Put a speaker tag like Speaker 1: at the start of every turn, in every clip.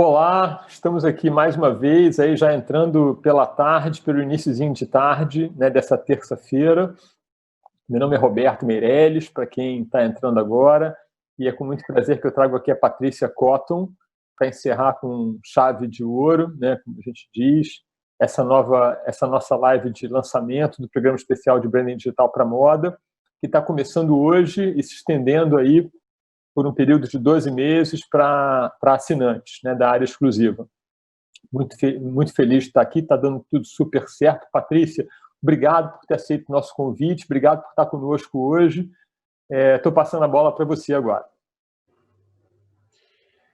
Speaker 1: Olá, estamos aqui mais uma vez, aí já entrando pela tarde, pelo iniciozinho de tarde, né, dessa terça-feira. Meu nome é Roberto Meirelles, para quem está entrando agora, e é com muito prazer que eu trago aqui a Patrícia Cotton, para encerrar com chave de ouro, né, como a gente diz, essa nossa live de lançamento do programa especial de Branding Digital para Moda, que está começando hoje e se estendendo aí por um período de 12 meses para assinantes, né, da área exclusiva. Muito feliz de estar aqui, está dando tudo super certo. Patrícia, obrigado por ter aceito o nosso convite, obrigado por estar conosco hoje. Estou passando a bola para você agora.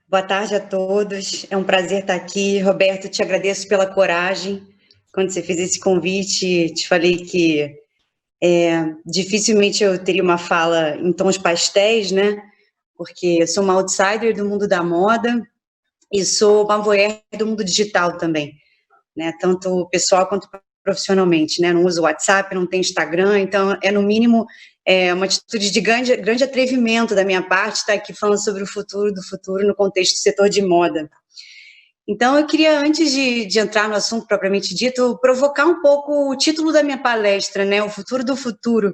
Speaker 2: Boa tarde a todos, é um prazer estar aqui. Roberto, te agradeço pela coragem. Quando você fez esse convite, te falei que dificilmente eu teria uma fala em tons pastéis, né? Porque eu sou uma outsider do mundo da moda e sou uma voyeur do mundo digital também, né? Tanto pessoal quanto profissionalmente, né? Não uso WhatsApp, não tenho Instagram, então no mínimo uma atitude de grande atrevimento da minha parte estar aqui falando sobre o futuro do futuro no contexto do setor de moda. Então, eu queria, antes de entrar no assunto propriamente dito, provocar um pouco o título da minha palestra, né? O futuro do futuro.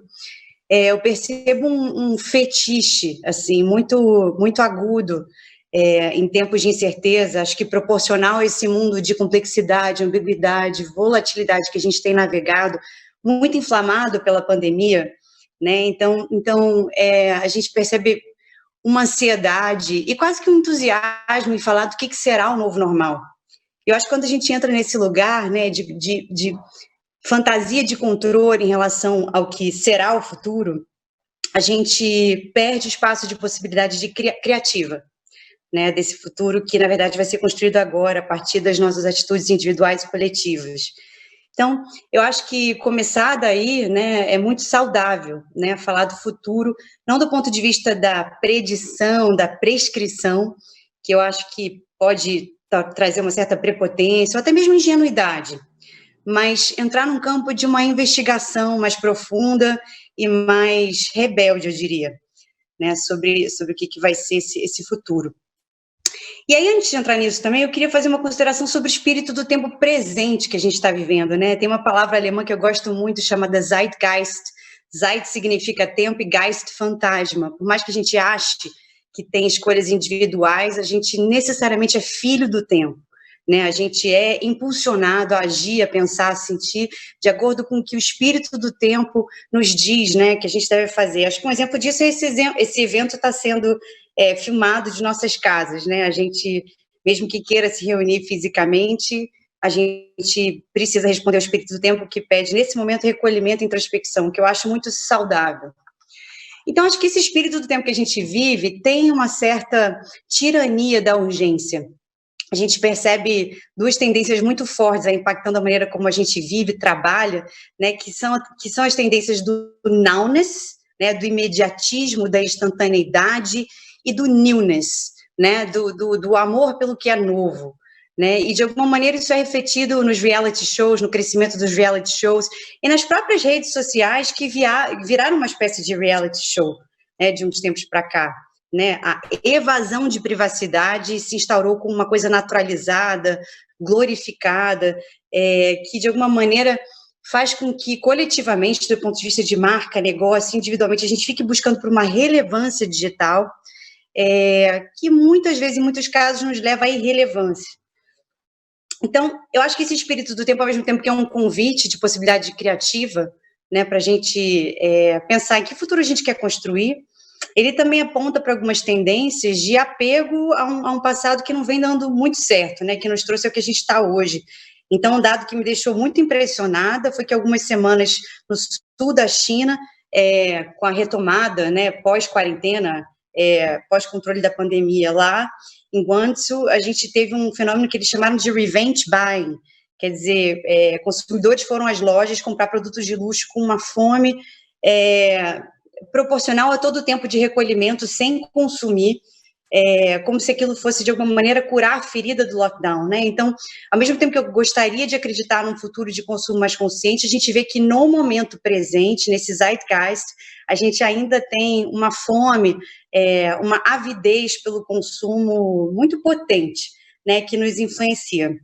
Speaker 2: Eu percebo um fetiche, assim, muito agudo, em tempos de incerteza, acho que proporcional a esse mundo de complexidade, ambiguidade, volatilidade que a gente tem navegado, muito inflamado pela pandemia, né? Então a gente percebe uma ansiedade e quase que um entusiasmo em falar do que será o novo normal. Eu acho que quando a gente entra nesse lugar, né, de fantasia de controle em relação ao que será o futuro, a gente perde espaço de possibilidade de criativa, né, desse futuro que, na verdade, vai ser construído agora, a partir das nossas atitudes individuais e coletivas. Então, eu acho que começar daí, né, é muito saudável, né, falar do futuro, não do ponto de vista da predição, da prescrição, que eu acho que pode trazer uma certa prepotência, ou até mesmo ingenuidade, mas entrar num campo de uma investigação mais profunda e mais rebelde, eu diria, né, sobre o que vai ser esse futuro. E aí, antes de entrar nisso também, eu queria fazer uma consideração sobre o espírito do tempo presente que a gente está vivendo, né? Tem uma palavra alemã que eu gosto muito, chamada Zeitgeist. Zeit significa tempo e Geist, fantasma. Por mais que a gente ache que tem escolhas individuais, a gente necessariamente é filho do tempo, né? A gente é impulsionado a agir, a pensar, a sentir, de acordo com o que o espírito do tempo nos diz, né? Que a gente deve fazer. Acho que um exemplo disso é esse evento está sendo filmado de nossas casas, né? A gente, mesmo que queira se reunir fisicamente, a gente precisa responder ao espírito do tempo que pede, nesse momento, recolhimento e introspecção, que eu acho muito saudável. Então, acho que esse espírito do tempo que a gente vive tem uma certa tirania da urgência. A gente percebe duas tendências muito fortes impactando a maneira como a gente vive, trabalha, né, que são as tendências do nowness, né, do imediatismo, da instantaneidade, e do newness, né, do amor pelo que é novo, né, e de alguma maneira isso é refletido nos reality shows, no crescimento dos reality shows, e nas próprias redes sociais que viraram uma espécie de reality show, né, de uns tempos para cá, né, a evasão de privacidade se instaurou como uma coisa naturalizada, glorificada, que de alguma maneira faz com que coletivamente, do ponto de vista de marca, negócio, individualmente, a gente fique buscando por uma relevância digital, que muitas vezes, em muitos casos, nos leva à irrelevância. Então, eu acho que esse espírito do tempo, ao mesmo tempo que é um convite de possibilidade criativa, né, para a gente pensar em que futuro a gente quer construir, ele também aponta para algumas tendências de apego a um passado que não vem dando muito certo, né, que nos trouxe ao que a gente está hoje. Então, um dado que me deixou muito impressionada foi que algumas semanas no sul da China, com a retomada, né, pós-quarentena, pós-controle da pandemia lá, em Guangzhou, a gente teve um fenômeno que eles chamaram de revenge buying, quer dizer, consumidores foram às lojas comprar produtos de luxo com uma fome proporcional a todo o tempo de recolhimento, sem consumir, como se aquilo fosse, de alguma maneira, curar a ferida do lockdown, né? Então, ao mesmo tempo que eu gostaria de acreditar num futuro de consumo mais consciente, a gente vê que no momento presente, nesse zeitgeist, a gente ainda tem uma fome, uma avidez pelo consumo muito potente, né, que nos influencia.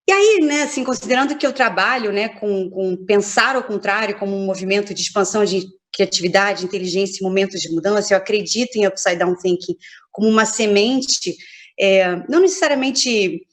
Speaker 2: E aí, né, assim, considerando que eu trabalho, né, com pensar ao contrário como um movimento de expansão de criatividade, inteligência e momentos de mudança, eu acredito em Upside Down Thinking como uma semente, não necessariamente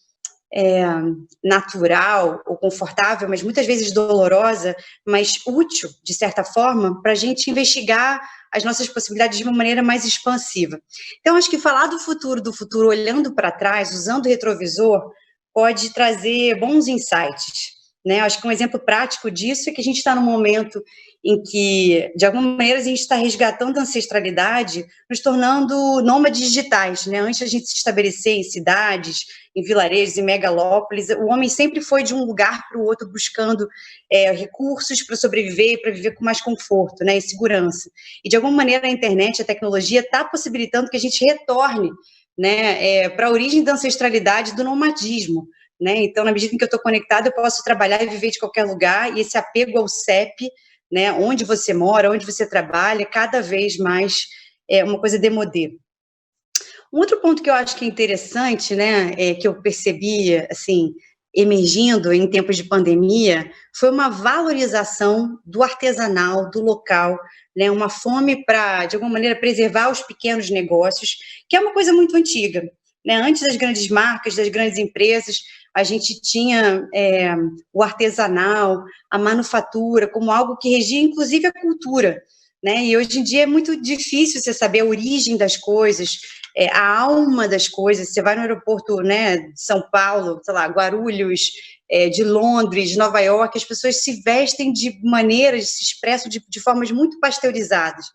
Speaker 2: natural ou confortável, mas muitas vezes dolorosa, mas útil, de certa forma, para a gente investigar as nossas possibilidades de uma maneira mais expansiva. Então, acho que falar do futuro olhando para trás, usando o retrovisor, pode trazer bons insights, né? Acho que um exemplo prático disso é que a gente está num momento em que, de alguma maneira, a gente está resgatando a ancestralidade, nos tornando nômades digitais, né? Antes de a gente se estabelecer em cidades, em vilarejos, em megalópolis, o homem sempre foi de um lugar para o outro buscando recursos para sobreviver, para viver com mais conforto, né, e segurança. E, de alguma maneira, a internet, a tecnologia está possibilitando que a gente retorne, né, para a origem da ancestralidade do nomadismo, né? Então, na medida em que eu estou conectada, eu posso trabalhar e viver de qualquer lugar, e esse apego ao CEP, né, onde você mora, onde você trabalha, cada vez mais é uma coisa démodé. Um outro ponto que eu acho que é interessante, né, que eu percebi, assim, emergindo em tempos de pandemia, foi uma valorização do artesanal, do local, né, uma fome para, de alguma maneira, preservar os pequenos negócios, que é uma coisa muito antiga, né? Antes das grandes marcas, das grandes empresas, a gente tinha o artesanal, a manufatura, como algo que regia, inclusive, a cultura, né? E hoje em dia é muito difícil você saber a origem das coisas, a alma das coisas. Você vai no aeroporto, né, de São Paulo, sei lá, Guarulhos, de Londres, de Nova York, as pessoas se vestem de maneiras, se expressam de formas muito pasteurizadas.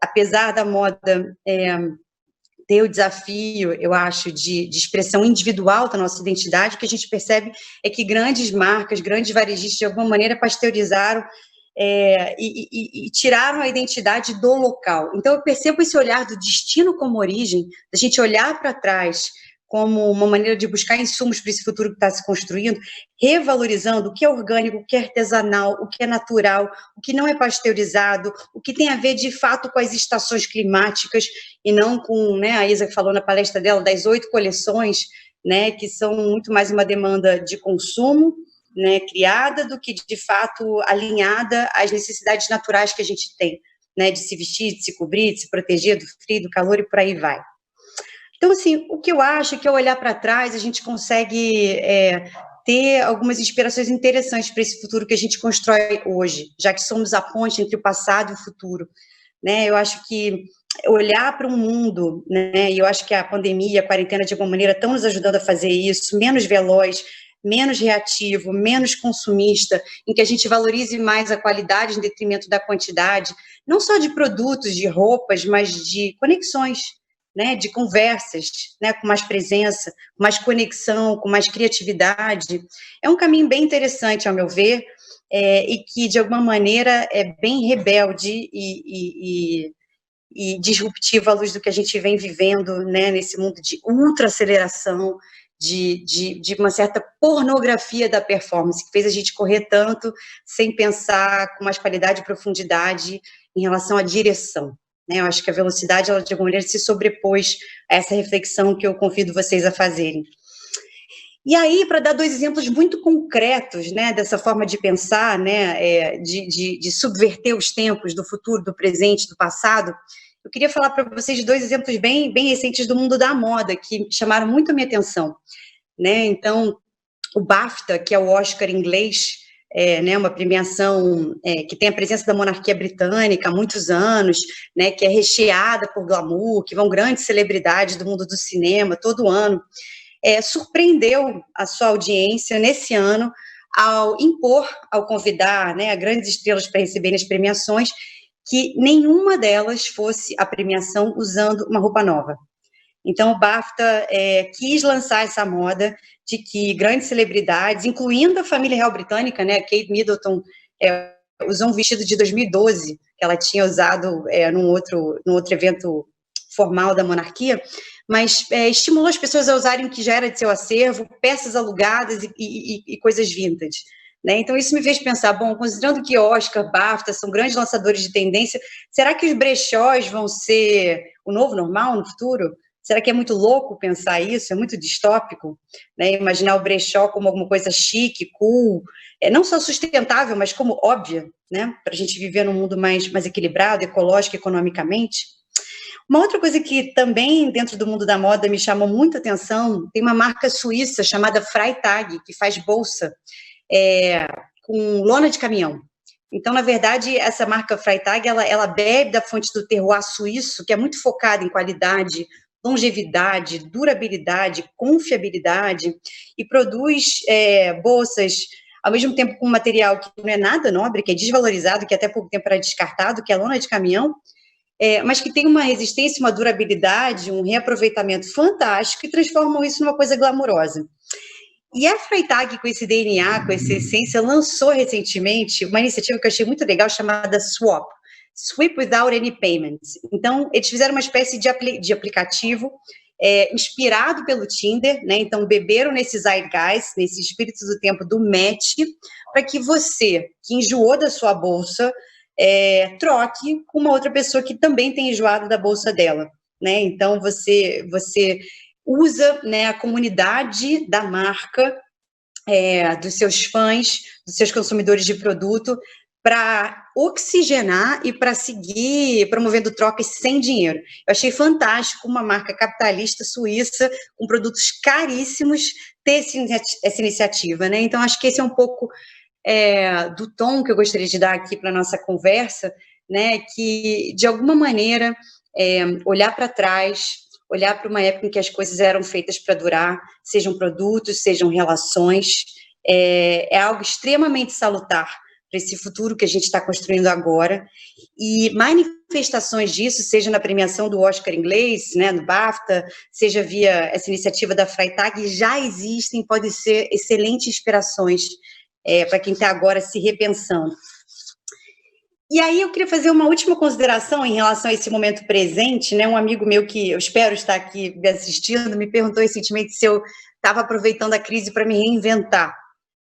Speaker 2: Apesar da moda ter o desafio, eu acho, de expressão individual da nossa identidade, o que a gente percebe é que grandes marcas, grandes varejistas, de alguma maneira, pasteurizaram e tiraram a identidade do local. Então, eu percebo esse olhar do destino como origem, da gente olhar para trás como uma maneira de buscar insumos para esse futuro que está se construindo, revalorizando o que é orgânico, o que é artesanal, o que é natural, o que não é pasteurizado, o que tem a ver, de fato, com as estações climáticas, e não com, né, a Isa falou na palestra dela, das 8 coleções, né, que são muito mais uma demanda de consumo, né, criada, do que, de fato, alinhada às necessidades naturais que a gente tem, né, de se vestir, de se cobrir, de se proteger do frio, do calor, e por aí vai. Então, assim, o que eu acho é que, ao olhar para trás, a gente consegue ter algumas inspirações interessantes para esse futuro que a gente constrói hoje, já que somos a ponte entre o passado e o futuro, né? Eu acho que olhar para um mundo, né, e eu acho que a pandemia, a quarentena, de alguma maneira, estão nos ajudando a fazer isso, menos veloz, menos reativo, menos consumista, em que a gente valorize mais a qualidade em detrimento da quantidade, não só de produtos, de roupas, mas de conexões, né, de conversas, né, com mais presença, com mais conexão, com mais criatividade. É um caminho bem interessante, ao meu ver, e que, de alguma maneira, é bem rebelde e disruptivo à luz do que a gente vem vivendo, né, nesse mundo de ultra-aceleração, de uma certa pornografia da performance, que fez a gente correr tanto sem pensar com mais qualidade e profundidade em relação à direção. Né? Eu acho que a velocidade, ela, de alguma maneira, se sobrepôs a essa reflexão que eu convido vocês a fazerem. E aí, para dar 2 exemplos muito concretos, né, dessa forma de pensar, né, de subverter os tempos do futuro, do presente, do passado, eu queria falar para vocês de 2 exemplos bem, bem recentes do mundo da moda, que chamaram muito a minha atenção, né? Então, o BAFTA, que é o Oscar inglês, né, uma premiação que tem a presença da monarquia britânica há muitos anos, né, que é recheada por glamour, que vão grandes celebridades do mundo do cinema todo ano, surpreendeu a sua audiência nesse ano ao impor, ao convidar, né, a grandes estrelas para receberem as premiações, que nenhuma delas fosse a premiação usando uma roupa nova. Então, o BAFTA quis lançar essa moda de que grandes celebridades, incluindo a família real britânica, né, Kate Middleton, usou um vestido de 2012, que ela tinha usado num outro evento formal da monarquia, mas estimulou as pessoas a usarem o que já era de seu acervo, peças alugadas e coisas vintage. Né? Então, isso me fez pensar, bom, considerando que Oscar, BAFTA são grandes lançadores de tendência, será que os brechós vão ser o novo normal no futuro? Será que é muito louco pensar isso? É muito distópico, né? Imaginar o brechó como alguma coisa chique, cool, não só sustentável, mas como óbvia, né? Para a gente viver num mundo mais equilibrado, ecológico, economicamente. Uma outra coisa que também, dentro do mundo da moda, me chamou muita atenção, tem uma marca suíça chamada Freytag, que faz bolsa com lona de caminhão. Então, na verdade, essa marca Freytag, ela bebe da fonte do terroir suíço, que é muito focada em qualidade, longevidade, durabilidade, confiabilidade, e produz bolsas, ao mesmo tempo com um material que não é nada nobre, que é desvalorizado, que até pouco tempo era descartado, que é a lona de caminhão, mas que tem uma resistência, uma durabilidade, um reaproveitamento fantástico e transformam isso numa coisa glamurosa. E a Freytag, com esse DNA, com essa essência, lançou recentemente uma iniciativa que eu achei muito legal, chamada Swap, Sweep Without Any Payments. Então, eles fizeram uma espécie de aplicativo inspirado pelo Tinder, né? Então, beberam nesse zeitgeist, nesse espírito do tempo do match, para que você, que enjoou da sua bolsa, troque com uma outra pessoa que também tem enjoado da bolsa dela, né? Então, você usa, né, a comunidade da marca, dos seus fãs, dos seus consumidores de produto, para oxigenar e para seguir promovendo trocas sem dinheiro. Eu achei fantástico uma marca capitalista suíça, com produtos caríssimos, ter essa iniciativa, né? Então, acho que esse é um pouco do tom que eu gostaria de dar aqui para a nossa conversa, né? Que, de alguma maneira, olhar para trás, olhar para uma época em que as coisas eram feitas para durar, sejam produtos, sejam relações, é algo extremamente salutar para esse futuro que a gente está construindo agora, e manifestações disso, seja na premiação do Oscar inglês, né, no BAFTA, seja via essa iniciativa da Freytag, já existem, podem ser excelentes inspirações para quem está agora se repensando. E aí eu queria fazer uma última consideração em relação a esse momento presente, né? Um amigo meu que eu espero estar aqui me assistindo me perguntou recentemente se eu estava aproveitando a crise para me reinventar.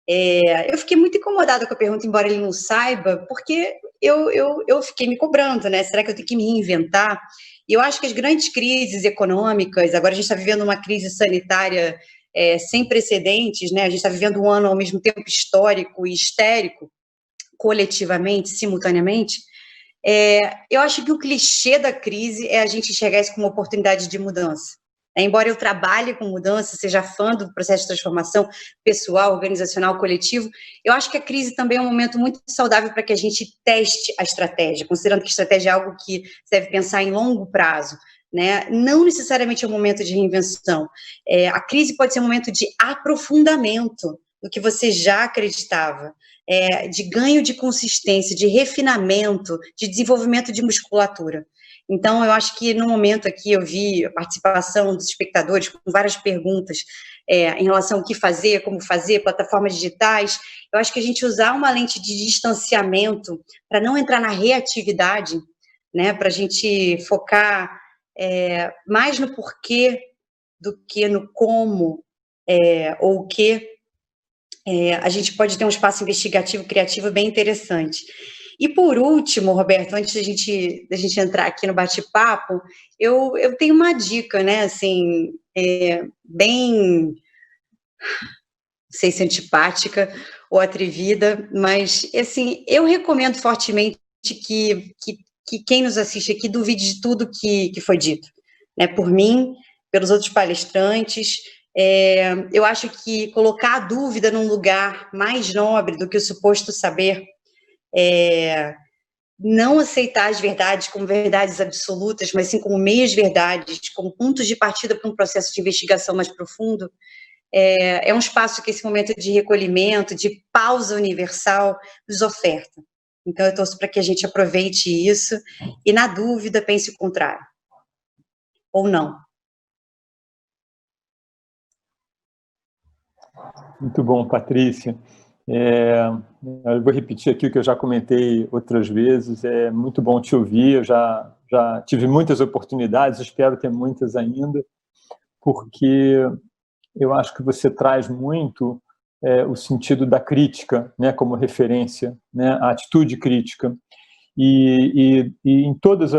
Speaker 2: Eu fiquei muito incomodada com a pergunta, embora ele não saiba, porque eu fiquei me cobrando, né? Será que eu tenho que me reinventar? E eu acho que as grandes crises econômicas, agora a gente está vivendo uma crise sanitária sem precedentes, né? A gente está vivendo um ano ao mesmo tempo histórico e histérico, coletivamente, simultaneamente. Eu acho que o clichê da crise é a gente enxergar isso como uma oportunidade de mudança. Embora eu trabalhe com mudança, seja fã do processo de transformação pessoal, organizacional, coletivo, eu acho que a crise também é um momento muito saudável para que a gente teste a estratégia, considerando que a estratégia é algo que você deve pensar em longo prazo, né? Não necessariamente é um momento de reinvenção. A crise pode ser um momento de aprofundamento do que você já acreditava, de ganho de consistência, de refinamento, de desenvolvimento de musculatura. Então, eu acho que no momento aqui eu vi a participação dos espectadores com várias perguntas em relação ao que fazer, como fazer, plataformas digitais. Eu acho que a gente usar uma lente de distanciamento para não entrar na reatividade, né, para a gente focar mais no porquê do que no como ou o que, a gente pode ter um espaço investigativo, criativo bem interessante. E por último, Roberto, antes da gente entrar aqui no bate-papo, eu tenho uma dica, né, assim, bem, não sei se antipática ou atrevida, mas, assim, eu recomendo fortemente que quem nos assiste aqui duvide de tudo que foi dito, né, por mim, pelos outros palestrantes. Eu acho que colocar a dúvida num lugar mais nobre do que o suposto saber, não aceitar as verdades como verdades absolutas, mas sim como meias verdades, como pontos de partida para um processo de investigação mais profundo, é um espaço que esse momento de recolhimento, de pausa universal, nos oferta. Então, eu torço para que a gente aproveite isso e, na dúvida, pense o contrário. Ou não.
Speaker 1: Muito bom, Patrícia. Eu vou repetir aqui o que eu já comentei outras vezes. É muito bom te ouvir. Eu já tive muitas oportunidades, espero ter muitas ainda, porque eu acho que você traz muito o sentido da crítica, né, como referência, né, a atitude crítica. E em todas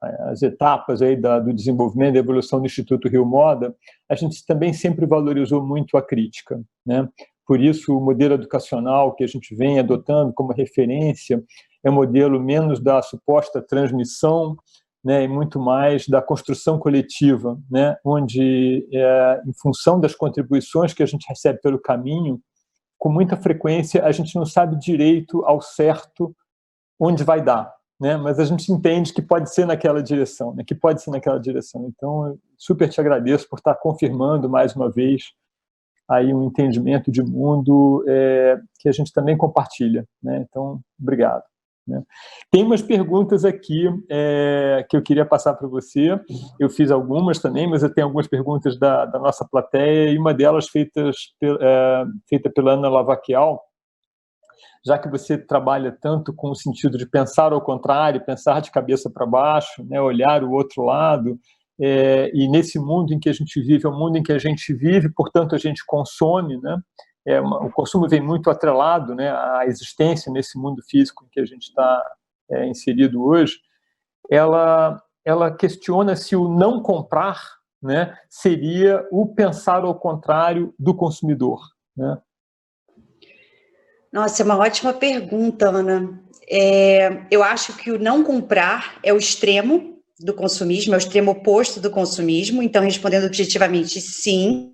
Speaker 1: as etapas aí do desenvolvimento, da evolução do Instituto Rio Moda, a gente também sempre valorizou muito a crítica, né? Por isso, o modelo educacional que a gente vem adotando como referência é um modelo menos da suposta transmissão, né, e muito mais da construção coletiva, né, onde, em função das contribuições que a gente recebe pelo caminho, com muita frequência a gente não sabe direito ao certo onde vai dar, né, mas a gente entende que pode ser naquela direção, né, que pode ser naquela direção. Então, eu super te agradeço por estar confirmando mais uma vez aí um entendimento de mundo que a gente também compartilha, né? Então, obrigado. Né? Tem umas perguntas aqui que eu queria passar para você. Eu fiz algumas também, mas eu tenho algumas perguntas da nossa plateia, e uma delas feita pela Ana Lavaquial, já que você trabalha tanto com o sentido de pensar ao contrário, pensar de cabeça para baixo, né, olhar o outro lado, e nesse mundo em que a gente vive, é um mundo em que a gente vive, portanto a gente consome, né? O consumo vem muito atrelado, né, à existência nesse mundo físico em que a gente está inserido hoje. Ela questiona se o não comprar, né, seria o pensar ao contrário do consumidor, né?
Speaker 2: Nossa, é uma ótima pergunta, Ana. Eu acho que o não comprar é o extremo do consumismo, é o extremo oposto do consumismo. Então, respondendo objetivamente, sim.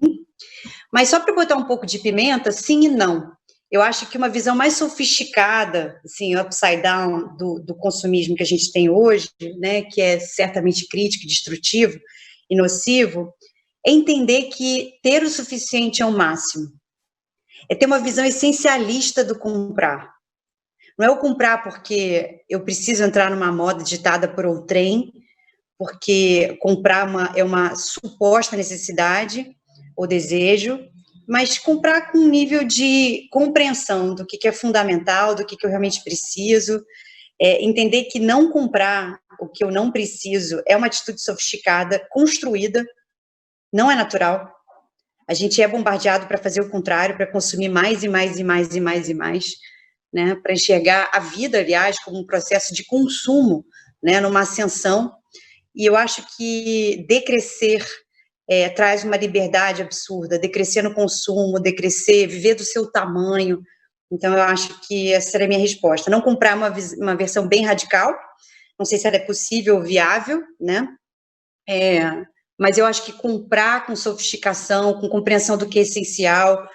Speaker 2: Mas só para botar um pouco de pimenta, sim e não. Eu acho que uma visão mais sofisticada, assim, upside down do consumismo que a gente tem hoje, né, que é certamente crítico, destrutivo e nocivo, é entender que ter o suficiente é o máximo. É ter uma visão essencialista do comprar. Não é o comprar porque eu preciso entrar numa moda ditada por outrem, porque comprar é uma suposta necessidade ou desejo, mas comprar com um nível de compreensão do que é fundamental, do que eu realmente preciso, entender que não comprar o que eu não preciso é uma atitude sofisticada, construída, não é natural. A gente é bombardeado para fazer o contrário, para consumir mais e mais e mais e mais e mais, né? Para enxergar a vida, aliás, como um processo de consumo, né? Numa ascensão. E eu acho que decrescer traz uma liberdade absurda, decrescer no consumo, decrescer, viver do seu tamanho. Então, eu acho que essa seria a minha resposta. Não comprar uma versão bem radical, não sei se ela é possível ou viável, né? Mas eu acho que comprar com sofisticação, com compreensão do que é essencial,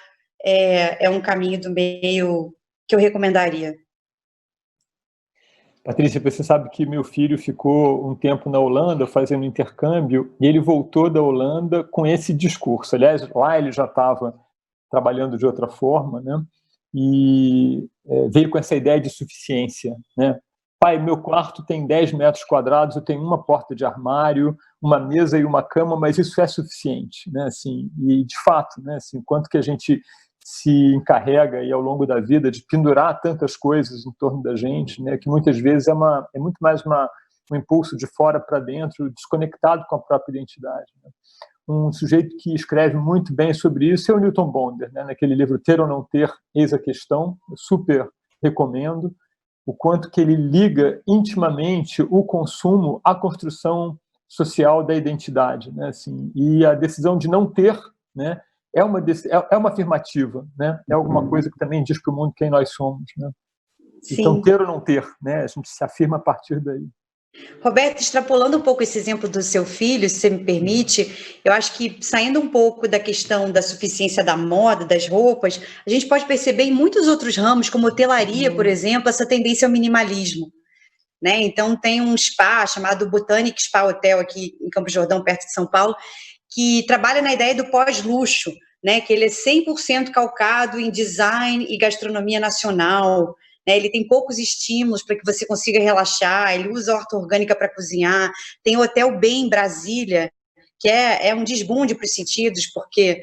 Speaker 2: é um caminho do meio que eu recomendaria.
Speaker 1: Patrícia, você sabe que meu filho ficou um tempo na Holanda fazendo intercâmbio, e ele voltou da Holanda com esse discurso. Aliás, lá ele já estava trabalhando de outra forma, né? E veio com essa ideia de suficiência, né? Pai, meu quarto tem 10 metros quadrados, eu tenho uma porta de armário, uma mesa e uma cama, mas isso é suficiente, né? Assim, e de fato, né? Assim, quanto que a gente se encarrega aí ao longo da vida de pendurar tantas coisas em torno da gente, né? Que muitas vezes é muito mais um impulso de fora para dentro, desconectado com a própria identidade, né? Um sujeito que escreve muito bem sobre isso é o Newton Bonder, né? Naquele livro Ter ou Não Ter, Eis a Questão, eu super recomendo, o quanto que ele liga intimamente o consumo à construção social da identidade, né? Assim, e a decisão de não ter, né, é uma afirmativa, né? É alguma coisa que também diz para o mundo quem nós somos, né? Então, ter ou não ter, né? A gente se afirma a partir daí.
Speaker 2: Roberto, extrapolando um pouco esse exemplo do seu filho, se você me permite, eu acho que saindo um pouco da questão da suficiência da moda, das roupas, a gente pode perceber em muitos outros ramos, como hotelaria, por exemplo, essa tendência ao minimalismo, né? Então, tem um spa chamado Botanic Spa Hotel aqui em Campos do Jordão, perto de São Paulo, que trabalha na ideia do pós-luxo, né? Que ele é 100% calcado em design e gastronomia nacional, né? Ele tem poucos estímulos para que você consiga relaxar, ele usa horta orgânica para cozinhar, tem o Hotel Bem em Brasília, que é um desbunde para os sentidos, porque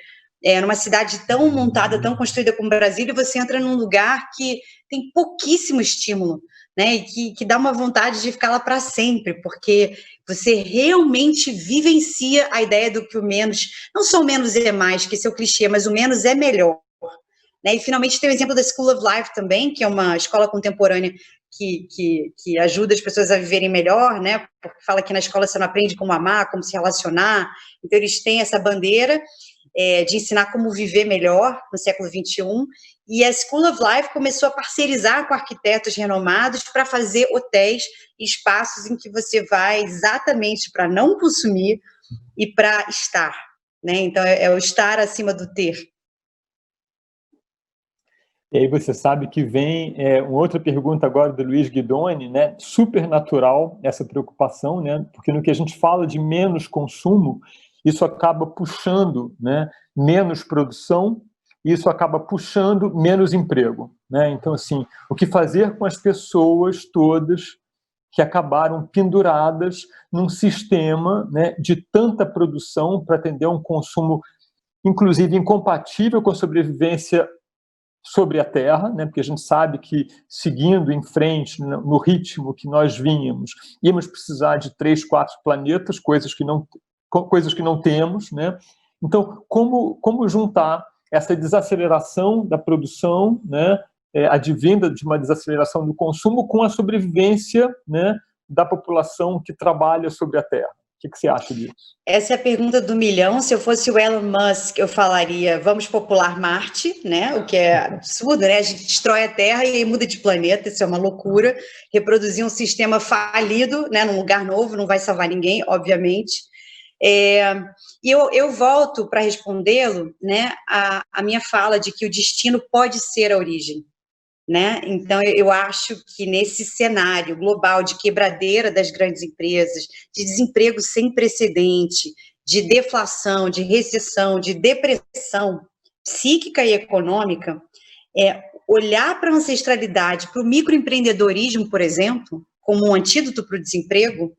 Speaker 2: numa cidade tão montada, tão construída como Brasília, você entra num lugar que tem pouquíssimo estímulo, né, e que dá uma vontade de ficar lá para sempre, porque você realmente vivencia a ideia do que o menos, não só o menos é mais, que esse é o clichê, mas o menos é melhor, né? E finalmente tem o exemplo da School of Life também, que é uma escola contemporânea que ajuda as pessoas a viverem melhor, né? Porque fala que na escola você não aprende como amar, como se relacionar. Então, eles têm essa bandeira de ensinar como viver melhor no século XXI. E a School of Life começou a parcerizar com arquitetos renomados para fazer hotéis e espaços em que você vai exatamente para não consumir e para estar, né? Então, é o estar acima do ter.
Speaker 1: E aí você sabe que vem uma outra pergunta agora do Luiz Guidoni, né? Super natural essa preocupação, né? Porque no que a gente fala de menos consumo, isso acaba puxando, né, menos produção, e isso acaba puxando menos emprego, né? Então, assim, o que fazer com as pessoas todas que acabaram penduradas num sistema, né, de tanta produção para atender um consumo, inclusive, incompatível com a sobrevivência sobre a Terra, né, porque a gente sabe que, seguindo em frente, no ritmo que nós vínhamos, íamos precisar de 3, 4 planetas, coisas que não temos, né? Então, como juntar essa desaceleração da produção, né, advinda de uma desaceleração do consumo, com a sobrevivência, né, da população que trabalha sobre a Terra? O que você acha disso?
Speaker 2: Essa é a pergunta do milhão. Se eu fosse o Elon Musk, eu falaria, vamos popular Marte, né? O que é absurdo, né? A gente destrói a Terra e aí muda de planeta, isso é uma loucura. Reproduzir um sistema falido, né, num lugar novo, não vai salvar ninguém, obviamente. E eu volto para respondê-lo, né, a minha fala de que o destino pode ser a origem, né? Então, eu acho que nesse cenário global de quebradeira das grandes empresas, de desemprego sem precedente, de deflação, de recessão, de depressão psíquica e econômica, olhar para a ancestralidade, para o microempreendedorismo, por exemplo, como um antídoto para o desemprego,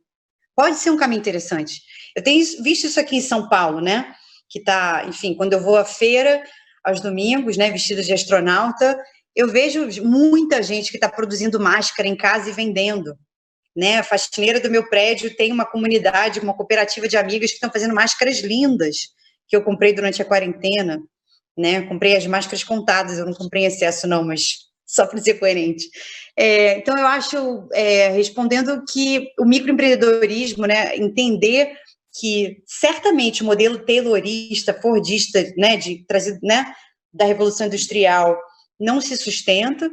Speaker 2: pode ser um caminho interessante. Eu tenho visto isso aqui em São Paulo, né? Que tá, enfim, quando eu vou à feira, aos domingos, né, vestida de astronauta, eu vejo muita gente que está produzindo máscara em casa e vendendo, né? A faxineira do meu prédio tem uma comunidade, uma cooperativa de amigas que estão fazendo máscaras lindas, que eu comprei durante a quarentena, né? Comprei as máscaras contadas, eu não comprei em excesso não, mas só para ser coerente. Então, eu acho, respondendo que o microempreendedorismo, né, entender que certamente o modelo taylorista, fordista, né, trazido, né, da Revolução Industrial, não se sustenta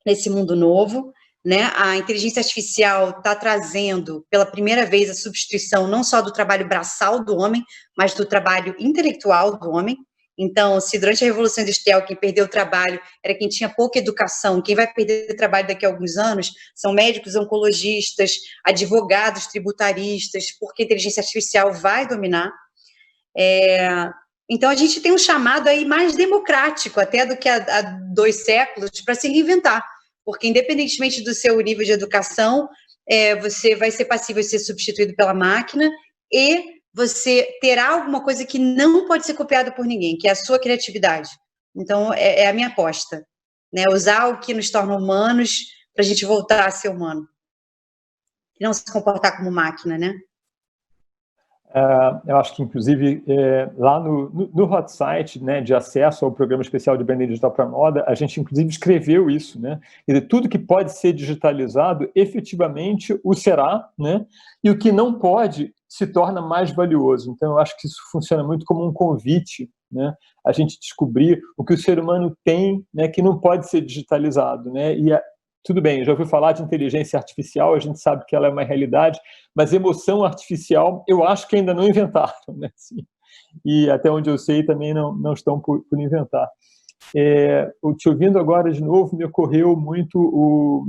Speaker 2: nesse mundo novo, né? A inteligência artificial está trazendo, pela primeira vez, a substituição não só do trabalho braçal do homem, mas do trabalho intelectual do homem. Então, se durante a Revolução Industrial quem perdeu o trabalho era quem tinha pouca educação, quem vai perder o trabalho daqui a alguns anos são médicos oncologistas, advogados tributaristas, porque a inteligência artificial vai dominar. Então, a gente tem um chamado aí mais democrático, até do que há 2 séculos, para se reinventar, porque independentemente do seu nível de educação, você vai ser passível de ser substituído pela máquina e você terá alguma coisa que não pode ser copiada por ninguém, que é a sua criatividade. Então, é a minha aposta, né? Usar o que nos torna humanos para a gente voltar a ser humano. E não se comportar como máquina, né?
Speaker 1: Eu acho que, inclusive, lá no hot site, né, de acesso ao programa especial de branding digital para moda, a gente, inclusive, escreveu isso, né? Quer dizer, tudo que pode ser digitalizado, efetivamente, o será, né? E o que não pode se torna mais valioso. Então, eu acho que isso funciona muito como um convite, né? A gente descobrir o que o ser humano tem, né, que não pode ser digitalizado, né? E tudo bem, já ouviu falar de inteligência artificial, a gente sabe que ela é uma realidade, mas emoção artificial, eu acho que ainda não inventaram, né? Assim, e até onde eu sei também não estão por inventar. Te ouvindo agora de novo, me ocorreu muito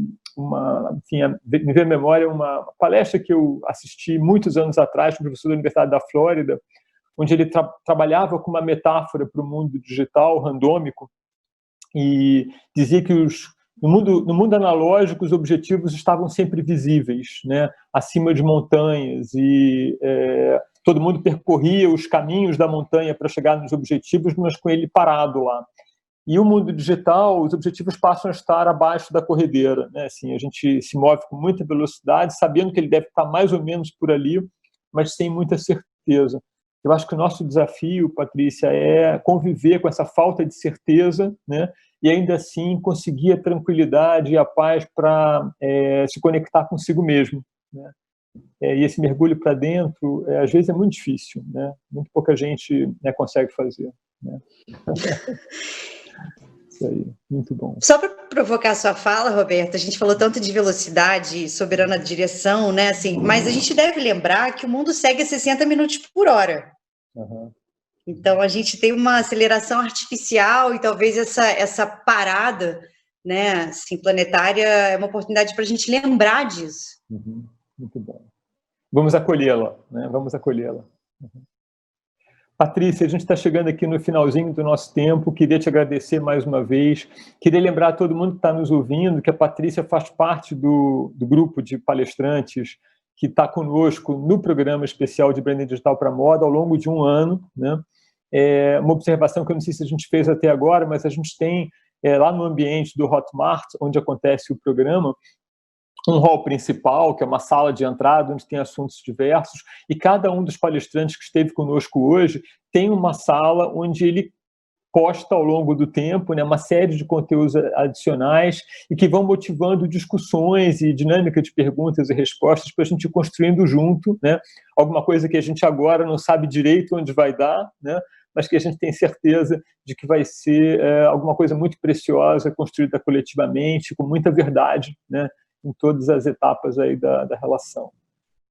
Speaker 1: enfim, me veio à memória uma palestra que eu assisti muitos anos atrás com o professor da Universidade da Flórida, onde ele trabalhava com uma metáfora para o mundo digital, randômico, e dizia que no mundo analógico, os objetivos estavam sempre visíveis, né, acima de montanhas, e todo mundo percorria os caminhos da montanha para chegar nos objetivos, mas com ele parado lá. E o mundo digital, os objetivos passam a estar abaixo da corredeira, né? Assim, a gente se move com muita velocidade, sabendo que ele deve estar mais ou menos por ali, mas sem muita certeza. Eu acho que o nosso desafio, Patrícia, é conviver com essa falta de certeza, né? E ainda assim conseguir a tranquilidade e a paz para se conectar consigo mesmo, né? E esse mergulho para dentro, às vezes é muito difícil, né? Muito pouca gente, né, consegue fazer, né? Isso aí, muito bom.
Speaker 2: Só para provocar sua fala, Roberta, a gente falou tanto de velocidade, soberana direção, né? Assim, mas a gente deve lembrar que o mundo segue a 60 minutos por hora.
Speaker 1: Uhum.
Speaker 2: Então, a gente tem uma aceleração artificial e talvez essa parada, né, assim, planetária é uma oportunidade para a gente lembrar disso.
Speaker 1: Uhum. Muito bom. Vamos acolhê-la, né? Vamos acolhê-la. Uhum. Patrícia, a gente está chegando aqui no finalzinho do nosso tempo, queria te agradecer mais uma vez, queria lembrar a todo mundo que está nos ouvindo que a Patrícia faz parte do grupo de palestrantes que está conosco no programa especial de Branding Digital para Moda ao longo de um ano, né? Uma observação que eu não sei se a gente fez até agora, mas a gente tem lá no ambiente do Hotmart, onde acontece o programa, um hall principal, que é uma sala de entrada onde tem assuntos diversos, e cada um dos palestrantes que esteve conosco hoje tem uma sala onde ele posta ao longo do tempo, né, uma série de conteúdos adicionais e que vão motivando discussões e dinâmica de perguntas e respostas para a gente ir construindo junto, né, alguma coisa que a gente agora não sabe direito onde vai dar, né, mas que a gente tem certeza de que vai ser alguma coisa muito preciosa, construída coletivamente, com muita verdade, né, em todas as etapas aí da relação.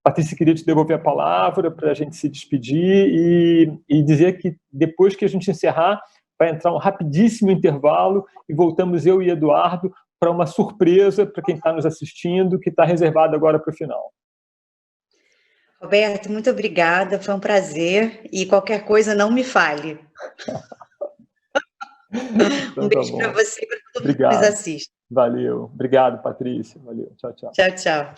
Speaker 1: Patrícia, queria te devolver a palavra para a gente se despedir e dizer que depois que a gente encerrar, vai entrar um rapidíssimo intervalo e voltamos eu e Eduardo para uma surpresa para quem está nos assistindo, que está reservado agora para o final.
Speaker 2: Roberto, muito obrigada, foi um prazer e qualquer coisa não me fale.
Speaker 1: Então,
Speaker 2: um beijo para você e para todo mundo que nos assiste.
Speaker 1: Valeu. Obrigado, Patrícia. Valeu. Tchau, tchau.
Speaker 2: Tchau, tchau.